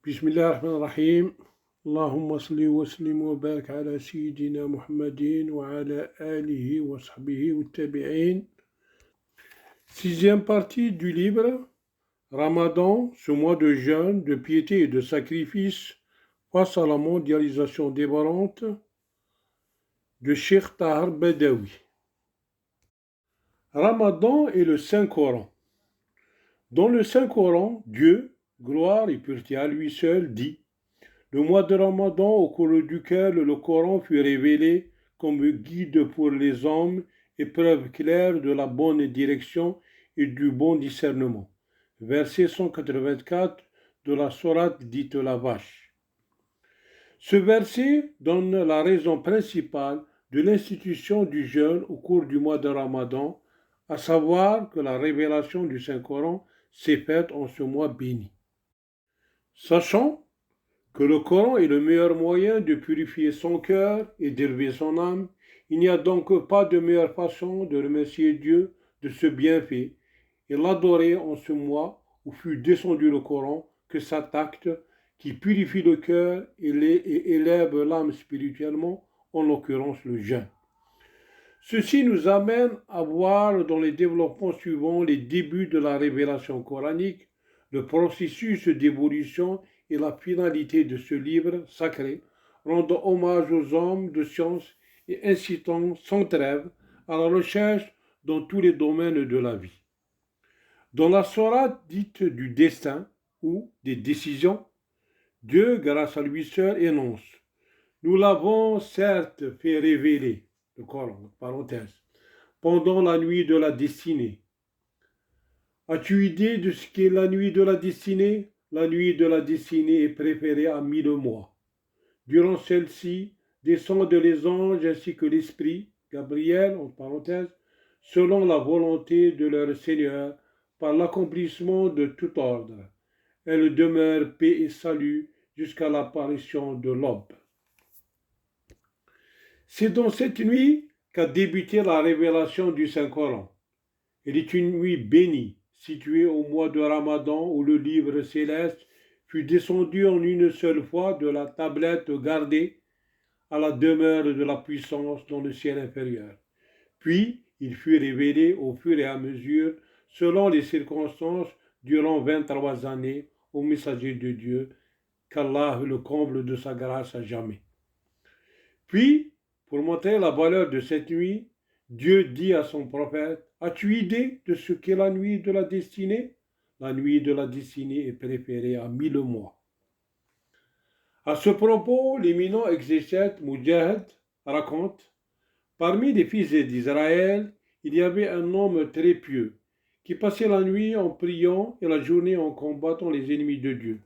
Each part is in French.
بسم الله الرحمن الرحيم اللهم صل وسلم وبارك على سيدنا محمد وعلى آله وصحبه والتابعين. Sixième partie du livre Ramadan, ce mois de jeûne, de piété et de sacrifice face à la mondialisation dévorante de Cheikh Tahar Badawi. Ramadan et le Saint-Coran. Dans le Saint-Coran, Dieu, gloire et pureté à lui seul, dit: le mois de Ramadan au cours duquel le Coran fut révélé comme guide pour les hommes et preuve claire de la bonne direction et du bon discernement. Verset 184 de la sourate dite la Vache. Ce verset donne la raison principale de l'institution du jeûne au cours du mois de Ramadan, à savoir que la révélation du Saint-Coran s'est faite en ce mois béni. Sachant que le Coran est le meilleur moyen de purifier son cœur et d'élever son âme, il n'y a donc pas de meilleure façon de remercier Dieu de ce bienfait et l'adorer en ce mois où fut descendu le Coran que cet acte qui purifie le cœur et élève l'âme spirituellement, en l'occurrence le jeûne. Ceci nous amène à voir dans les développements suivants les débuts de la révélation coranique, le processus d'évolution et la finalité de ce livre sacré, rendant hommage aux hommes de science et incitant sans trêve à la recherche dans tous les domaines de la vie. Dans la sourate dite du destin ou des décisions, Dieu, grâce à lui seul, énonce: nous l'avons certes fait révéler, le Coran, parenthèse, pendant la nuit de la destinée. As-tu idée de ce qu'est la nuit de la destinée? La nuit de la destinée est préférée à 1000 mois. Durant celle-ci, descendent les anges ainsi que l'Esprit, Gabriel, en parenthèse, selon la volonté de leur Seigneur, par l'accomplissement de tout ordre. Elle demeure paix et salut jusqu'à l'apparition de l'aube. C'est dans cette nuit qu'a débuté la révélation du Saint-Coran. Elle est une nuit bénie, située au mois de Ramadan, où le livre céleste fut descendu en une seule fois de la tablette gardée à la demeure de la puissance dans le ciel inférieur. Puis, il fut révélé au fur et à mesure, selon les circonstances, durant 23 années, au messager de Dieu, qu'Allah le comble de sa grâce à jamais. Puis, pour montrer la valeur de cette nuit, Dieu dit à son prophète: as-tu idée de ce qu'est la nuit de la destinée? La nuit de la destinée est préférée à 1000 mois. À ce propos, l'éminent exégète Mujahid raconte: parmi les fils d'Israël, il y avait un homme très pieux qui passait la nuit en priant et la journée en combattant les ennemis de Dieu.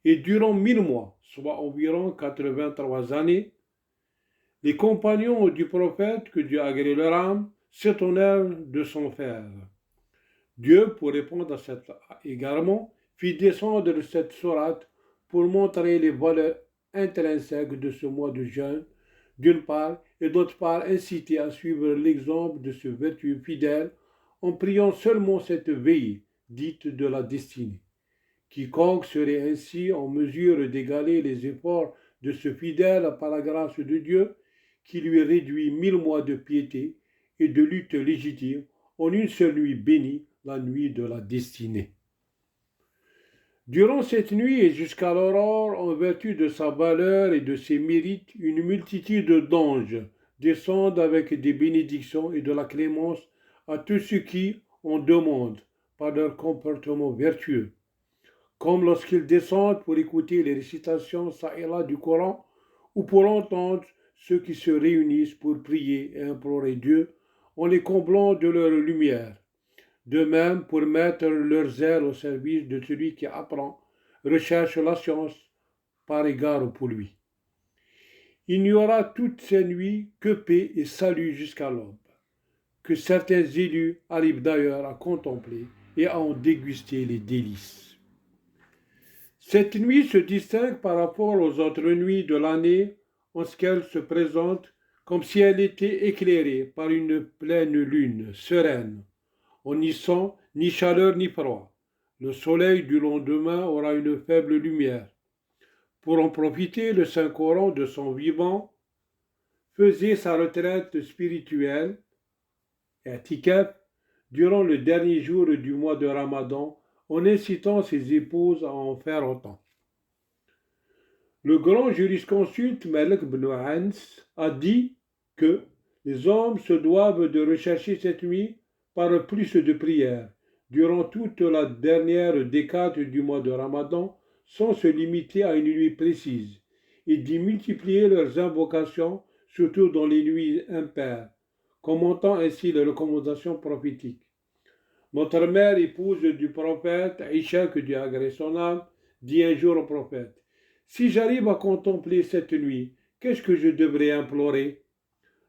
Et durant 1000 mois, soit environ 83 années, les compagnons du prophète, que Dieu agrée leur âme, s'étonnèrent de son faire. Dieu, pour répondre à cet égarement, fit descendre cette sourate pour montrer les valeurs intrinsèques de ce mois de jeûne, d'une part, et d'autre part inciter à suivre l'exemple de ce vertueux fidèle en priant seulement cette veillée dite de la destinée. Quiconque serait ainsi en mesure d'égaler les efforts de ce fidèle par la grâce de Dieu, qui lui réduit 1000 mois de piété et de lutte légitime en une seule nuit bénie, la nuit de la destinée. Durant cette nuit et jusqu'à l'aurore, en vertu de sa valeur et de ses mérites, une multitude d'anges descendent avec des bénédictions et de la clémence à tous ceux qui en demandent par leur comportement vertueux. Comme lorsqu'ils descendent pour écouter les récitations ça et là du Coran, ou pour entendre ceux qui se réunissent pour prier et implorer Dieu en les comblant de leur lumière. De même, pour mettre leurs ailes au service de celui qui apprend, recherche la science par égard pour lui. Il n'y aura toutes ces nuits que paix et salut jusqu'à l'aube, que certains élus arrivent d'ailleurs à contempler et à en déguster les délices. Cette nuit se distingue par rapport aux autres nuits de l'année en ce qu'elle se présente comme si elle était éclairée par une pleine lune sereine. On n'y sent ni chaleur ni froid. Le soleil du lendemain aura une faible lumière. Pour en profiter, le Saint-Coran, de son vivant, faisait sa retraite spirituelle, i'tikaf, durant le dernier jour du mois de Ramadan, en incitant ses épouses à en faire autant. Le grand jurisconsulte Malik ibn Ans a dit que les hommes se doivent de rechercher cette nuit par plus de prières durant toute la dernière décade du mois de Ramadan sans se limiter à une nuit précise et d'y multiplier leurs invocations, surtout dans les nuits impaires, commentant ainsi les recommandations prophétiques. Notre mère, épouse du prophète, Aïcha, que Dieu agrée son âme, dit un jour au prophète: si j'arrive à contempler cette nuit, qu'est-ce que je devrais implorer?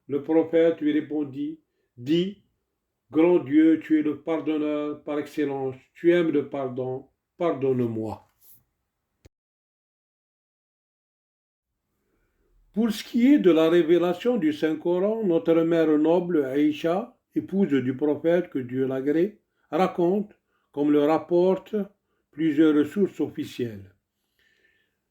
Le prophète lui répondit: dis, grand Dieu, tu es le pardonneur par excellence, tu aimes le pardon, pardonne-moi. Pour ce qui est de la révélation du Saint-Coran, notre mère noble, Aïcha, épouse du prophète, que Dieu l'agrée, raconte, comme le rapportent plusieurs sources officielles.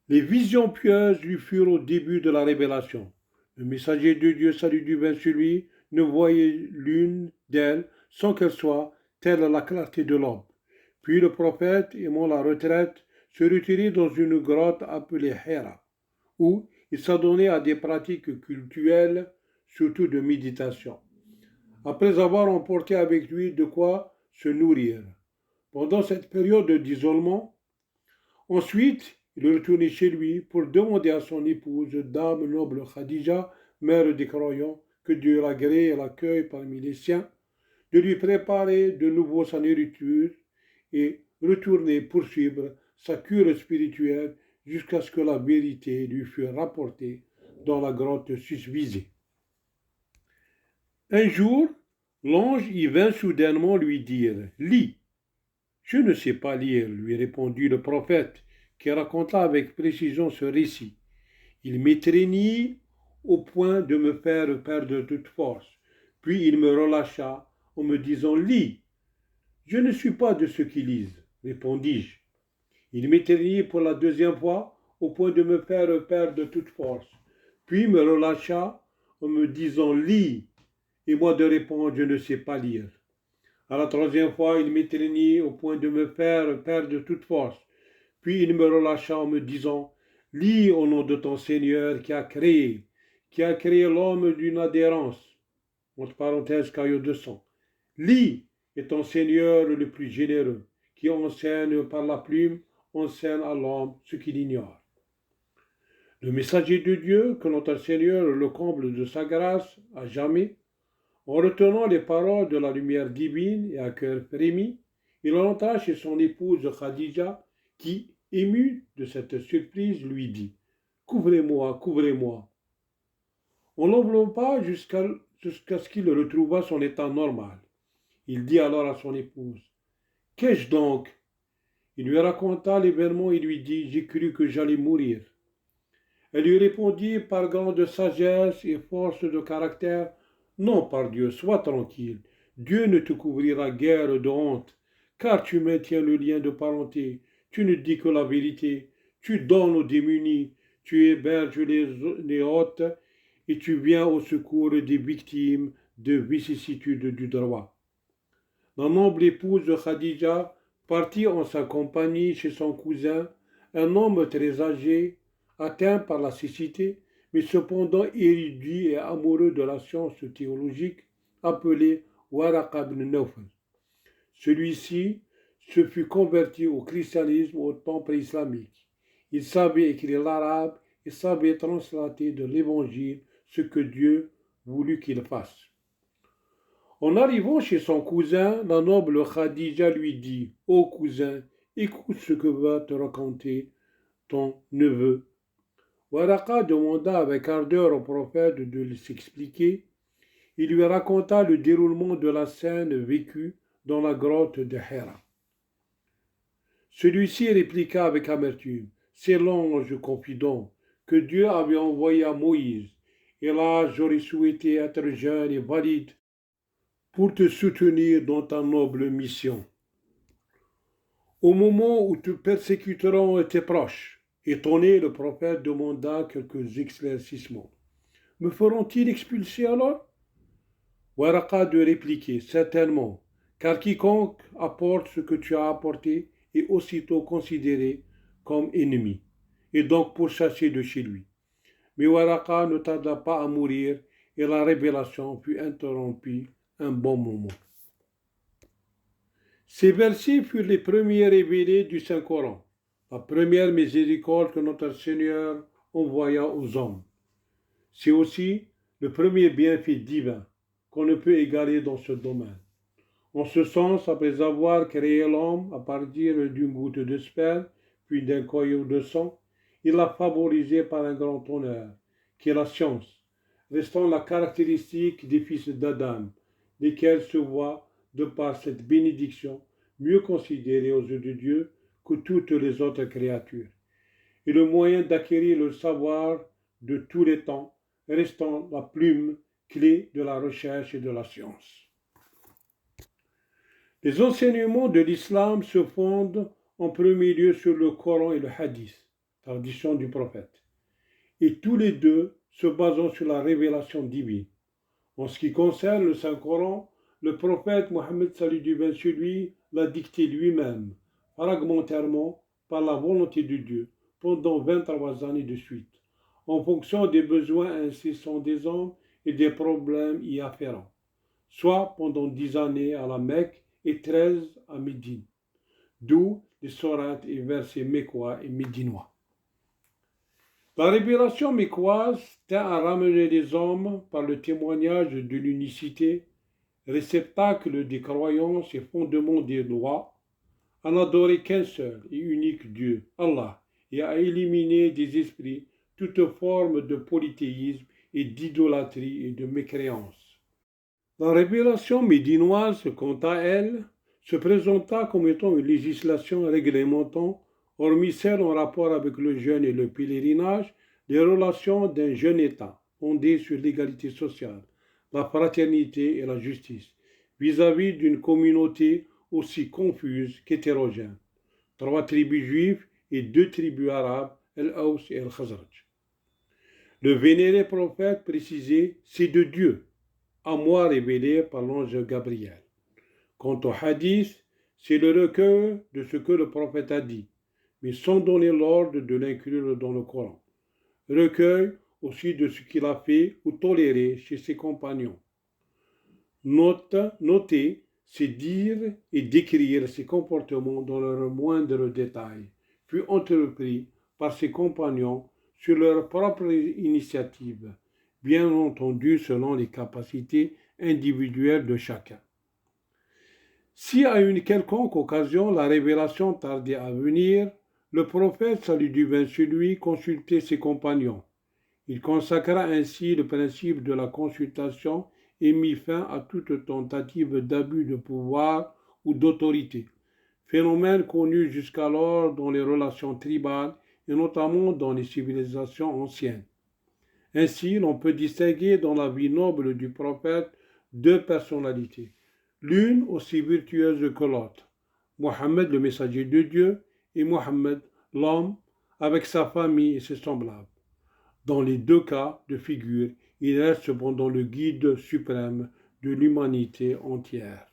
Les visions pieuses lui furent au début de la révélation. Le messager de Dieu, salut du bien sur lui, ne voyait l'une d'elles sans qu'elle soit telle la clarté de l'aube. Puis le prophète, aimant la retraite, se retirait dans une grotte appelée Hira, où il s'adonnait à des pratiques cultuelles, surtout de méditation, après avoir emporté avec lui de quoi se nourrir. Pendant cette période d'isolement, ensuite, il retournait chez lui pour demander à son épouse, dame noble Khadija, mère des croyants, que Dieu l'agrée et l'accueille parmi les siens, de lui préparer de nouveau sa nourriture et retourner poursuivre sa cure spirituelle jusqu'à ce que la vérité lui fût rapportée dans la grotte susvisée. Un jour, l'ange y vint soudainement lui dire: lis. Je ne sais pas lire, lui répondit le prophète, qui raconta avec précision ce récit. Il m'étreignit au point de me faire perdre toute force. Puis il me relâcha en me disant: lis. Je ne suis pas de ceux qui lisent, répondis-je. Il m'étreignit pour la deuxième fois au point de me faire perdre toute force. Puis me relâcha en me disant: lis. Et moi de répondre: je ne sais pas lire. À la troisième fois, il m'étreignit au point de me faire perdre toute force. Puis il me relâcha en me disant: lis au nom de ton Seigneur qui a créé l'homme d'une adhérence. Entre parenthèses, caillot de sang. Lis, et ton Seigneur le plus généreux, qui enseigne par la plume, enseigne à l'homme ce qu'il ignore. Le messager de Dieu, que notre Seigneur le comble de sa grâce à jamais, en retenant les paroles de la lumière divine et à cœur frémi, il entra chez son épouse Khadija, qui, émue de cette surprise, lui dit: couvrez-moi, couvrez-moi. On l'enveloppa jusqu'à ce qu'il retrouvât son état normal. Il dit alors à son épouse: qu'ai-je donc? Il lui raconta l'événement et lui dit: j'ai cru que j'allais mourir. Elle lui répondit par grande sagesse et force de caractère: non, par Dieu, sois tranquille. Dieu ne te couvrira guère de honte, car tu maintiens le lien de parenté, tu ne dis que la vérité, tu donnes aux démunis, tu héberges les hôtes et tu viens au secours des victimes de vicissitudes du droit. La noble épouse de Khadija partit en sa compagnie chez son cousin, un homme très âgé, atteint par la cécité, mais cependant érudit et amoureux de la science théologique, appelé Waraqa ibn Nawfal. Celui-ci se fut converti au christianisme au temps pré-islamique. Il savait écrire l'arabe et savait translater de l'évangile ce que Dieu voulut qu'il fasse. En arrivant chez son cousin, la noble Khadija lui dit: ô cousin, écoute ce que va te raconter ton neveu. Waraqa demanda avec ardeur au prophète de s'expliquer. Il lui raconta le déroulement de la scène vécue dans la grotte de Hira. Celui-ci répliqua avec amertume: c'est l'ange confident que Dieu avait envoyé à Moïse. Et là, j'aurais souhaité être jeune et valide pour te soutenir dans ta noble mission. Au moment où te persécuteront tes proches Étonné, le prophète demanda quelques éclaircissements. Me feront-ils expulser alors? Waraqa de répliquer, certainement, car quiconque apporte ce que tu as apporté est aussitôt considéré comme ennemi, et donc pourchassé de chez lui. Mais Waraqa ne tarda pas à mourir, et la révélation fut interrompue un bon moment. Ces versets furent les premiers révélés du Saint-Coran, la première miséricorde que notre Seigneur envoya aux hommes. C'est aussi le premier bienfait divin qu'on ne peut égaler dans ce domaine. En ce sens, après avoir créé l'homme à partir d'une goutte de sperme, puis d'un caillot de sang, il l'a favorisé par un grand honneur, qui est la science, restant la caractéristique des fils d'Adam, lesquels se voient, de par cette bénédiction, mieux considérés aux yeux de Dieu que toutes les autres créatures, et le moyen d'acquérir le savoir de tous les temps, restant la plume clé de la recherche et de la science. Les enseignements de l'islam se fondent en premier lieu sur le Coran et le Hadith, tradition du prophète, et tous les deux se basant sur la révélation divine. En ce qui concerne le Saint-Coran, le prophète Mohammed salut divin sur lui l'a dicté lui-même, fragmentairement par la volonté de Dieu, pendant 23 années de suite, en fonction des besoins incessants des hommes et des problèmes y afférents, soit pendant 10 années à la Mecque et 13 à Médine, d'où les sourates et versets mécois et médinois. La révélation mécoise tend à ramener les hommes par le témoignage de l'unicité, réceptacle des croyances et fondement des lois, à n'adorer qu'un seul et unique Dieu, Allah, et à éliminer des esprits toute forme de polythéisme et d'idolâtrie et de mécréance. La révélation médinoise, quant à elle, se présenta comme étant une législation réglementant, hormis celle en rapport avec le jeûne et le pèlerinage, les relations d'un jeune État fondé sur l'égalité sociale, la fraternité et la justice, vis-à-vis d'une communauté aussi confuse qu'hétérogène. 3 tribus juives et 2 tribus arabes, el-Aws et el-Khazraj. Le vénéré prophète précisait « c'est de Dieu », à moi révélé par l'ange Gabriel. Quant au hadith, c'est le recueil de ce que le prophète a dit, mais sans donner l'ordre de l'inclure dans le Coran. Recueil aussi de ce qu'il a fait ou toléré chez ses compagnons. Noter, c'est dire et décrire ses comportements dans leurs moindres détails, puis entrepris par ses compagnons sur leur propre initiative, bien entendu selon les capacités individuelles de chacun. Si à une quelconque occasion la révélation tardait à venir, le prophète, salut divin sur lui, consultait ses compagnons. Il consacra ainsi le principe de la consultation et mit fin à toute tentative d'abus de pouvoir ou d'autorité, phénomène connu jusqu'alors dans les relations tribales et notamment dans les civilisations anciennes. Ainsi, l'on peut distinguer dans la vie noble du prophète 2 personnalités, l'une aussi virtueuse que l'autre, Mohammed le messager de Dieu et Mohammed l'homme avec sa famille et ses semblables. Dans les 2 cas de figure, il reste cependant le guide suprême de l'humanité entière.